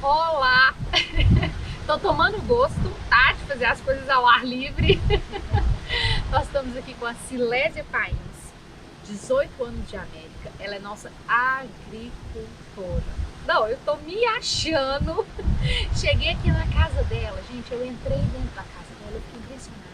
Olá! Tô tomando gosto, tá? De fazer as coisas ao ar livre. Nós estamos aqui com a Silésia Pains, 18 anos de América. Ela é nossa agricultora. Não, eu tô me achando. Cheguei aqui na casa dela, gente. Eu entrei dentro da casa dela, eu fiquei impressionada.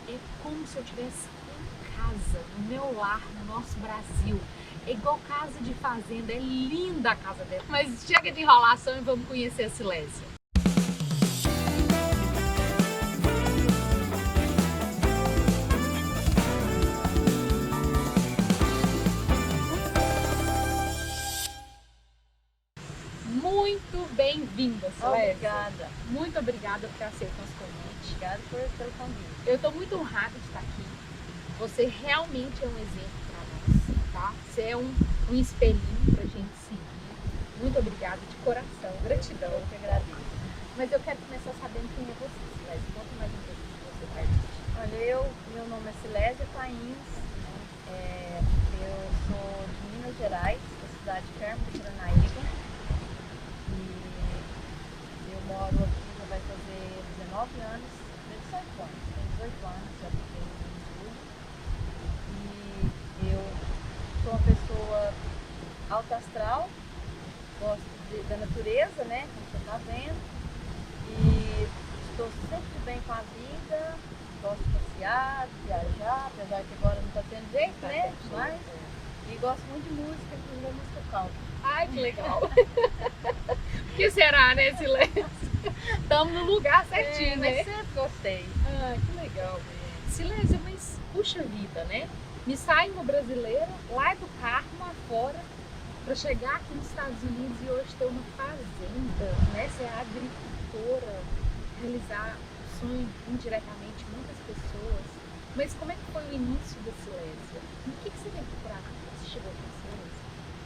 É como se eu estivesse em casa, no meu lar, no nosso Brasil. É igual casa de fazenda, é linda a casa dela. Mas chega de enrolação e vamos conhecer a Silésia. Muito bem-vinda, Silésia. Obrigada. Muito obrigada por ter aceito nosso convite. Obrigada pelo convite. Eu estou muito honrada de estar aqui. Você realmente é um exemplo para nós, tá? Você é um espelhinho para a gente seguir. Muito obrigada de coração, gratidão. Eu que agradeço. Mas eu quero começar sabendo quem é você, Silésia. Conta mais um pouquinho de você pra gente. Olha, meu nome é Silésia Pains, né? Eu sou de Minas Gerais, da cidade de Carmo do Paranaíba. E eu moro aqui, já vai fazer 19 anos, 18 anos. Tenho 18 anos, já fiquei em julho. E eu sou uma pessoa alta astral, gosto da natureza, né? Como você está vendo. E estou sempre bem com a vida, gosto de passear, de viajar, apesar que agora não está tendo jeito, né? Mas, e gosto muito de música, inclusive a música country. Ai, que legal! O que será, né, Silésia? Estamos no lugar certinho, né? Mas sempre gostei. Ah, que legal. Silésia, mas puxa vida, né? Me sai uma brasileira lá do Carmo afora para chegar aqui nos Estados Unidos e hoje ter uma fazenda, né? Ser agricultora, realizar o sonho indiretamente de muitas pessoas. Mas como é que foi o início da Silésia? O que você veio procurar quando você chegou aqui na Silésia?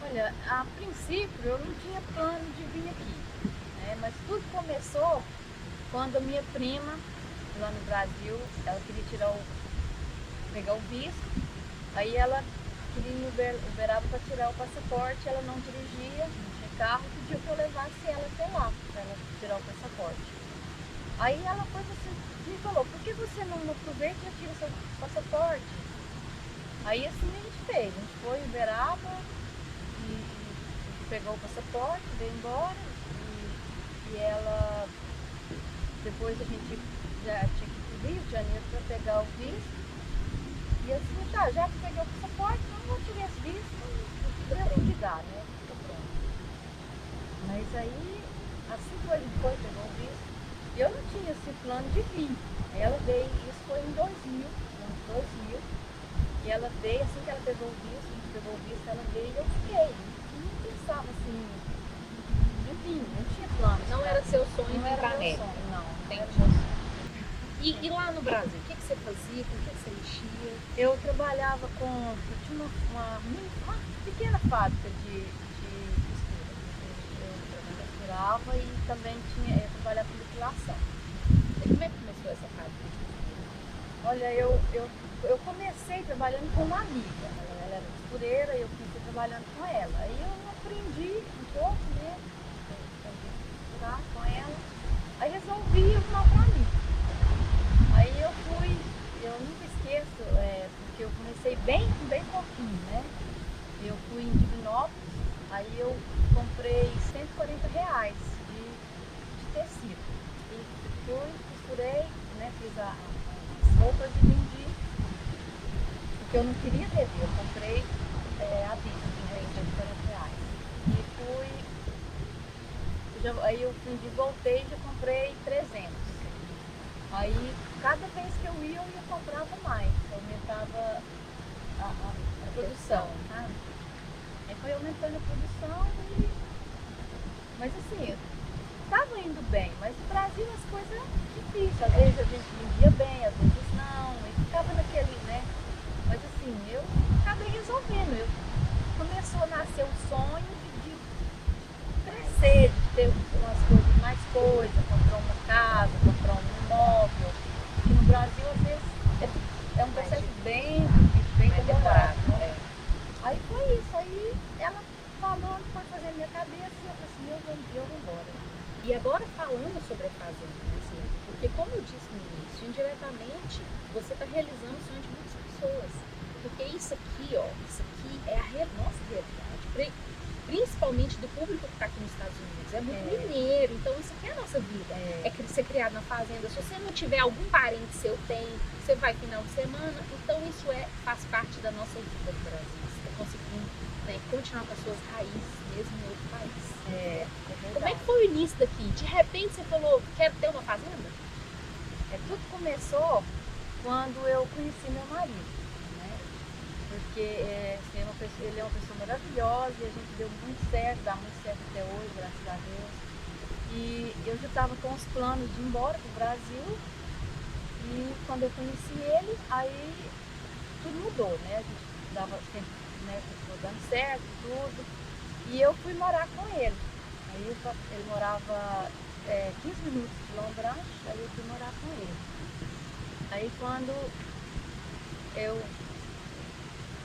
Olha, a princípio eu não tinha plano de vir aqui, né? Mas tudo começou quando a minha prima, lá no Brasil, ela queria pegar o visto, aí ela queria ir em Uberaba para tirar o passaporte, ela não dirigia, não tinha carro, pediu que eu levasse ela até lá, para ela tirar o passaporte. Aí ela foi assim, me falou, por que você não aproveita e tira seu passaporte? Aí assim a gente fez, a gente foi em Uberaba e pegou o passaporte, veio embora e ela, depois a gente já tinha que ir para o Rio de Janeiro para pegar o visto. E assim, tá, já que peguei o passaporte, não vou tirar esse visto, eu tenho que dar, né? Fica pronto. Mas aí, assim que ele foi, pegou o visto, eu não tinha esse plano de vir. Aí ela veio, isso foi em 2000, ano 2000, e ela veio, assim que ela pegou o visto, a gente pegou o visto, ela veio e eu fiquei. Não pensava assim, enfim, não tinha plano. Não era seu sonho Não vir era pra meu América? sonho, não era Entendi. meu sonho. E lá no Brasil, o que você fazia? Com o que você mexia? Eu trabalhava eu tinha uma pequena fábrica de costura. Eu costurava e também eu trabalhava com depilação. E como é que começou essa fábrica? Olha, eu comecei trabalhando com uma amiga. Ela era costureira e eu comecei trabalhando com ela. Aí eu aprendi um pouco, né? Aprendi a costurar com ela. Aí resolvi arrumar pra mim. Aí eu nunca esqueço, porque eu comecei bem pouquinho, né? Eu fui em Divinópolis, aí eu comprei R$ 140 de tecido. E fui, costurei, né? Fiz as roupas e vendi, porque eu não queria rever, eu comprei à vista, de R$ 140. E aí eu vendi, voltei e já comprei 300. Aí, cada vez que eu ia comprava mais, aumentava a produção, sabe? Aí foi aumentando a produção mas assim, estava indo bem, mas no Brasil as coisas eram difíceis, às vezes a gente vendia bem, às vezes não, e ficava naquele, né? Mas assim, eu acabei resolvendo, começou a nascer um sonho de crescer, de ter umas coisas, mais coisas, comprar uma casa, comprar um imóvel. Que no Brasil, às vezes, é um processo bem difícil, bem demorado. Né? Aí foi isso, aí ela falando, foi fazer a minha cabeça e eu falei assim, eu vou embora. E agora falando sobre a fazenda, né, Silene? Porque como eu disse no início, indiretamente você está realizando o sonho de muitas pessoas. Porque isso aqui, ó, isso aqui é a nossa realidade. Principalmente do público que está aqui nos Estados Unidos. É muito mineiro, então isso aqui é a nossa vida. É ser criado na fazenda. Se você não tiver algum parente seu, tem, você vai final de semana, então isso faz parte da nossa vida no Brasil. Você está conseguindo, né, continuar com as suas raízes mesmo em outro país. Como é que foi o início daqui? De repente você falou, quero ter uma fazenda? Tudo começou quando eu conheci meu marido. Porque assim, ele é uma pessoa maravilhosa e a gente deu muito certo, dá muito certo até hoje, graças a Deus. E eu já estava com os planos de ir embora para o Brasil e quando eu conheci ele, aí tudo mudou, né? A gente dava sempre, né, dando certo, tudo. E eu fui morar com ele. Aí ele morava 15 minutos de Londrina, aí eu fui morar com ele. Aí quando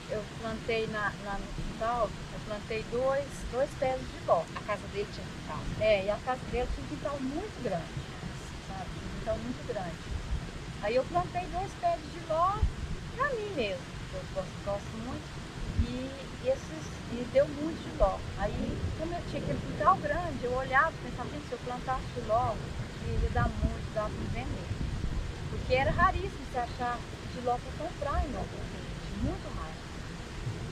eu plantei no quintal, eu plantei dois pés de jiló. A casa dele tinha quintal? E a casa dele tinha um quintal muito grande, sabe? Um quintal muito grande. Aí eu plantei 2 pés de jiló pra mim mesmo, eu gosto muito. E deu muito jiló. Aí, como eu tinha aquele quintal grande, eu olhava e pensava, se eu plantasse jiló, ia dar muito, dava pra vender. Porque era raríssimo você achar jiló para comprar em Nova York, muito raro.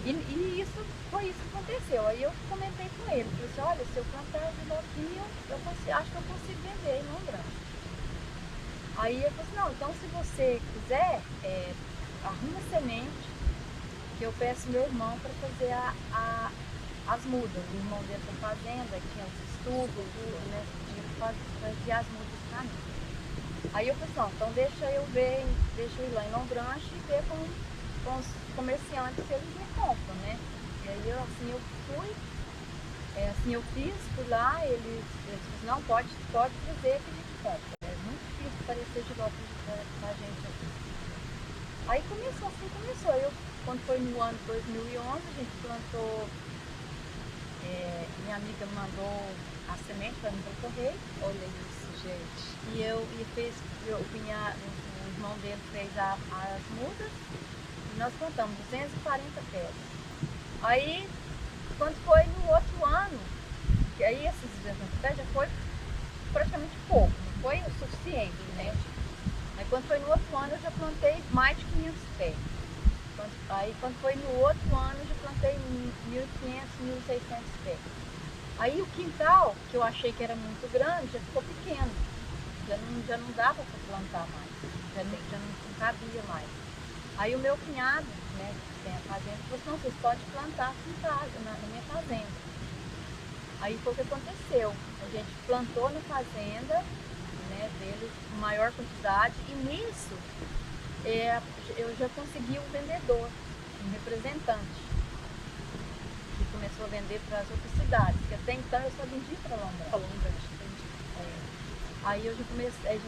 E foi isso que aconteceu. Aí eu comentei com ele, falei assim, olha, se eu plantar jiló aqui, acho que eu consigo vender em Londrina. Aí ele falou assim, não, então se você quiser, arruma semente, que eu peço meu irmão para fazer as mudas. O irmão dele está fazenda, tinha os estudos, tudo, né? Tinha que fazer as mudas para mim. Aí eu falei assim, então deixa eu ir lá em Londrina e ver com os comerciantes se eles me compram, né? E aí eu fui, eu fui lá, eles disseram, não, pode trazer que a gente compra. É muito difícil aparecer de volta pra gente aqui. Aí começou. Quando foi no ano 2011, a gente plantou, minha amiga mandou a semente para mim para correr. Olha isso, gente. E o irmão dele fez as mudas e nós plantamos 240 pés. Aí, quando foi no outro ano, que aí esses 240 pés já foi praticamente pouco, não foi o suficiente, né? Aí quando foi no outro ano eu já plantei mais de 500 pés. Aí quando foi no outro ano eu já plantei 1.500, 1.600 pés. Aí o quintal, que eu achei que era muito grande, já ficou pequeno. Já não dava para plantar mais. Já não cabia mais. Aí o meu cunhado, né, que tem a fazenda, falou assim, não, vocês podem plantar aqui em casa, na minha fazenda. Aí foi o que aconteceu. A gente plantou na fazenda, né, dele, maior quantidade, e nisso eu já consegui um vendedor, um representante, que começou a vender para as outras cidades, que até então eu só vendia para Londrina. Aí já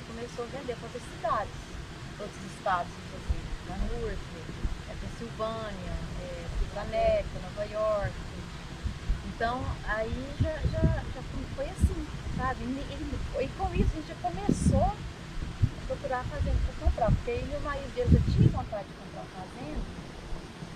começou a vender para outras cidades, outros estados, inclusive, Newark, Pensilvânia, Caneca, Nova York. Então aí já foi assim, sabe? E com isso a gente já começou a procurar fazenda para comprar, porque aí meu marido dele já tinha vontade de comprar fazenda,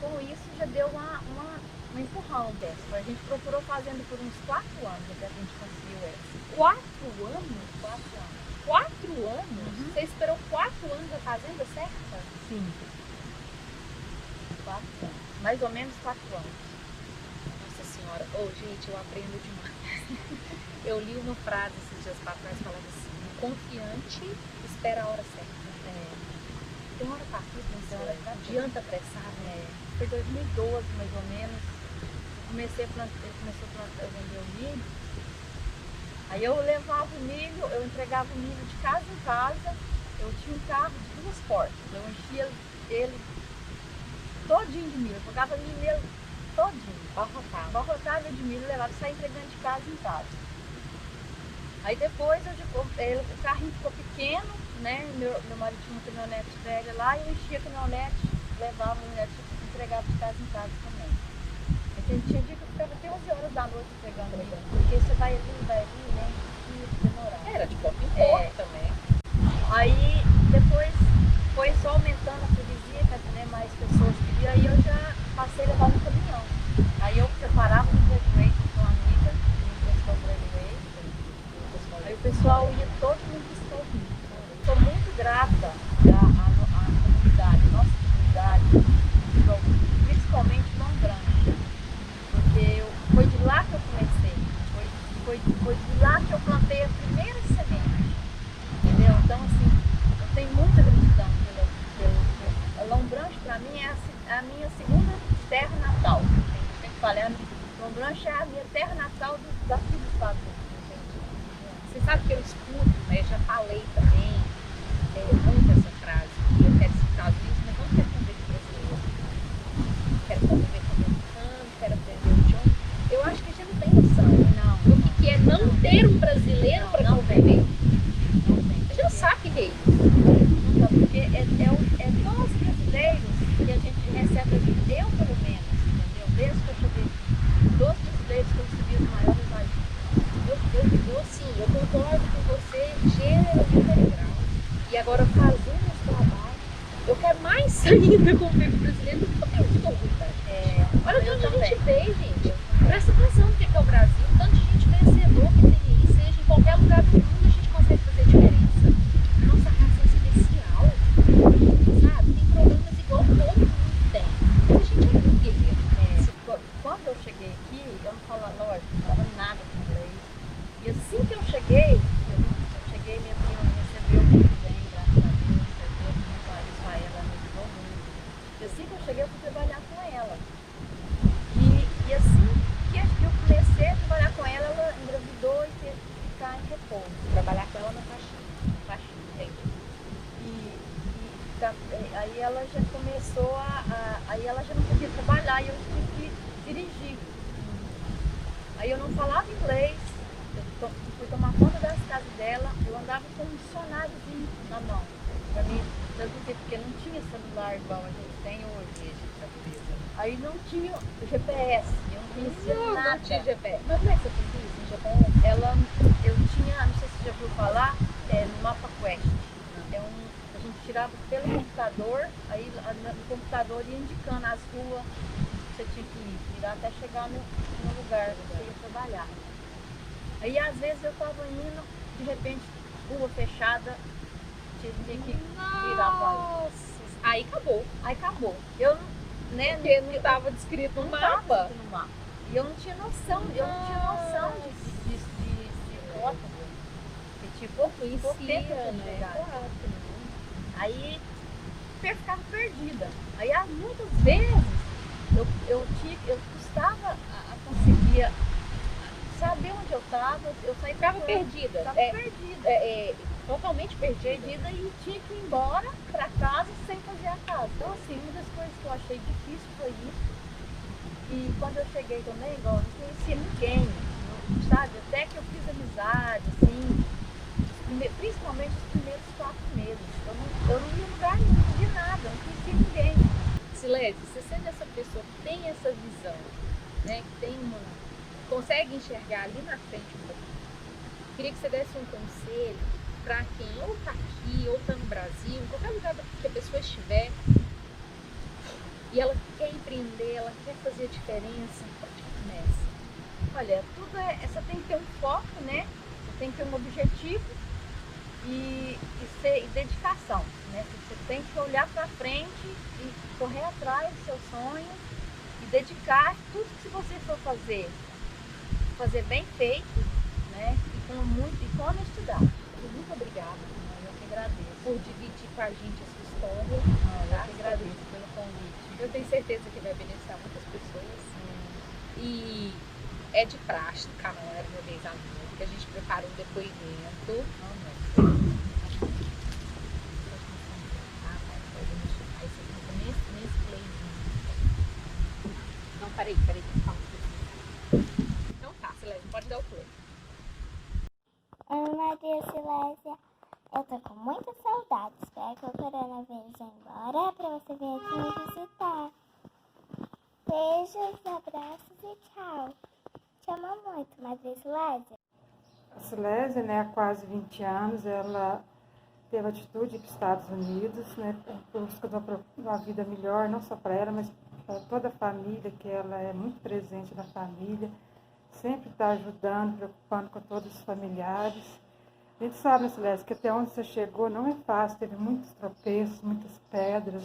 com isso já deu um empurrão dessa. A gente procurou fazenda por uns 4 anos até que a gente conseguiu essa. 4 anos? 4 anos. 4 anos? Uhum. Você esperou 4 anos a fazenda certa? Sim. 4 anos. Mais ou menos 4 anos. Nossa senhora. Gente, eu aprendo demais. Eu li uma frase esses dias para trás falando assim, confiante espera a hora certa. Tem hora para tudo, não adianta apressar, né? Foi 2012, mais ou menos. Ele começou a vender o milho. Aí eu levava o milho, eu entregava o milho de casa em casa. Eu tinha um carro de 2 portas. Eu enchia ele todinho de milho. Eu jogava milho nele todinho. Barrotava de milho, levava e saía entregando de casa em casa. Aí depois o carrinho ficou pequeno, né? Meu marido tinha uma caminhonete velha lá, e eu enchia a caminhonete, levava a caminhonete e entregava de casa em casa também. Então tinha dia que eu ficava até 11 horas da noite entregando, porque você vai ali, né? E demora pessoal ia todo mundo sorrindo. Sou muito grata à comunidade, nossa comunidade, principalmente Lombrante, porque foi de lá que eu comecei, foi de lá que eu plantei a primeira semente, entendeu? Então, assim, eu tenho muita gratidão pelo Lombrante, para mim, é a minha segunda terra natal. Tem que falar, Lombrante é a minha terra natal daqui do estado. Você sabe que eu escuto, né? Já falei também muito essa frase, que eu quero ser Estados Unidos, mas não quero conviver com brasileiro. Quero conviver com americano, quero aprender o idioma. Eu acho que a gente não tem noção do que é não ter um brasileiro para conviver. A gente não sabe o que é isso. Não, porque é nós brasileiros que a gente recebe a vida, eu pelo menos, entendeu? Desde que eu cheguei, dos brasileiros que eu recebi os maiores ajudas. Eu concordo com você, gênero e integral. E agora, fazendo esse trabalho, eu quero mais ainda conviver com o brasileiro do que eu tenho de orgulho. Olha o tanto de gente veio, gente. Presta atenção no que é o Brasil, tanto de gente vencedor que tem aí, seja em qualquer lugar do mundo, a gente consegue fazer diferença. Nossa raça é especial, sabe? Tem problemas igual todo mundo tem. A gente é muito guerreiro. Quando eu cheguei aqui, eu não falava, lógico, não falava nada com inglês. E assim que eu cheguei, minha prima me recebeu muito bem, graças a Deus, recebeu muito a Israel, ela me ajudou muito. E assim que eu cheguei, eu fui trabalhar com ela. E assim que eu comecei a trabalhar com ela, ela engravidou e teve que ficar em repouso. Trabalhar com ela na faxina. Aí ela já começou aí ela já não podia trabalhar e eu tive que dirigir. Aí eu não falava inglês, eu fui tomar conta das casas dela, eu andava com um dicionáriozinho na mão, pra mim, porque não tinha celular igual a gente tem hoje. Aí não tinha GPS, eu não conhecia nada. Não tinha GPS. Mas como é que você fez isso no GPS? Eu tinha, não sei se você já ouviu falar, no MapaQuest. A gente tirava pelo computador, aí no computador ia indicando as ruas que você tinha que ir, virar até chegar no lugar que você ia trabalhar. Aí às vezes eu estava indo, de repente, rua fechada, tinha que virar para lá. Aí acabou. Aí acabou. Eu, né, porque não estava descrito no mapa. E eu não tinha noção, de rota. Tipo, pouco tempo eu tinha. Aí eu ficava perdida. Aí muitas vezes eu custava a conseguir saber onde eu estava, eu saí ficava perdida. Totalmente perdida e tinha que ir embora para casa sem fazer a casa. Então assim, uma das coisas que eu achei difícil foi isso. E quando eu cheguei também, igual, eu não conhecia ninguém, sabe? Até que eu fiz amizade, assim, principalmente os primeiros 4 meses. Eu não ia em lugar nenhum, não via nada, eu não conhecia ninguém. Silete, você sendo essa pessoa que tem essa visão, né, que tem consegue enxergar ali na frente um pouquinho, queria que você desse um conselho para quem ou está aqui, ou está no Brasil, em qualquer lugar que a pessoa estiver, e ela quer empreender, ela quer fazer a diferença, onde começa? Olha, você tem que ter um foco, né? Você tem que ter um objetivo e dedicação, né? Você tem que olhar para frente e correr atrás do seu sonho e dedicar tudo que você for fazer bem feito, né? E com honestidade. Muito obrigada. Eu que agradeço. Por dividir com a gente a sua história. Eu que agradeço pelo convite. Eu tenho certeza que vai beneficiar muitas pessoas. E é de praxe do canal Era Uma Vez Amor, que a gente preparou um depoimento. Não, peraí, calma. Então tá, Silésia, pode dar o play. Maria Silésia, eu tô com muita saudade. Espero que o coronavírus vá embora pra você vir aqui me visitar. Beijos, abraços e tchau. Te amo muito, Maria Silésia. A Silésia, né, há quase 20 anos, ela teve atitude para os Estados Unidos, né, por busca de uma vida melhor, não só para ela, mas para toda a família, que ela é muito presente na família, sempre está ajudando, preocupando com todos os familiares. A gente sabe, né, Celeste, que até onde você chegou não é fácil, teve muitos tropeços, muitas pedras,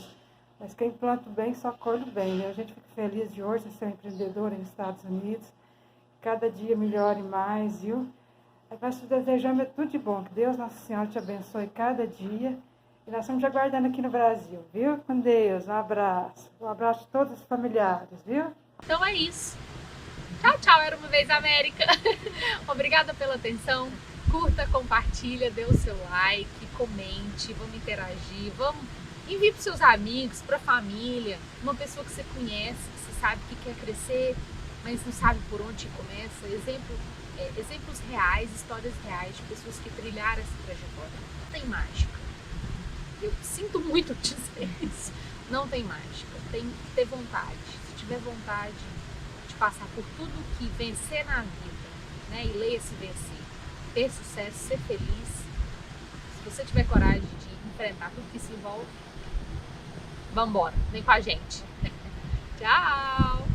mas quem planta o bem só colhe o bem, né? A gente fica feliz de hoje ser empreendedora nos Estados Unidos, cada dia melhore mais, viu? Nós te desejamos tudo de bom, que Deus Nossa Senhora te abençoe cada dia, e nós estamos te aguardando aqui no Brasil, viu? Com Deus, um abraço de todos os familiares, viu? Então é isso. Tchau, tchau, Era Uma Vez América. Obrigada pela atenção. Curta, compartilha, dê o seu like, comente, vamos interagir, envie para seus amigos, para a família, uma pessoa que você conhece, que você sabe que quer crescer, mas não sabe por onde começa. Exemplos reais, histórias reais de pessoas que trilharam essa trajetória. Não tem mágica. Eu sinto muito dizer isso. Não tem mágica. Tem que ter vontade. Se tiver vontade de passar por tudo que vencer na vida, né? E leia-se vencer. Ter sucesso, ser feliz. Se você tiver coragem de enfrentar tudo que se envolve, vambora, vem com a gente. Tchau!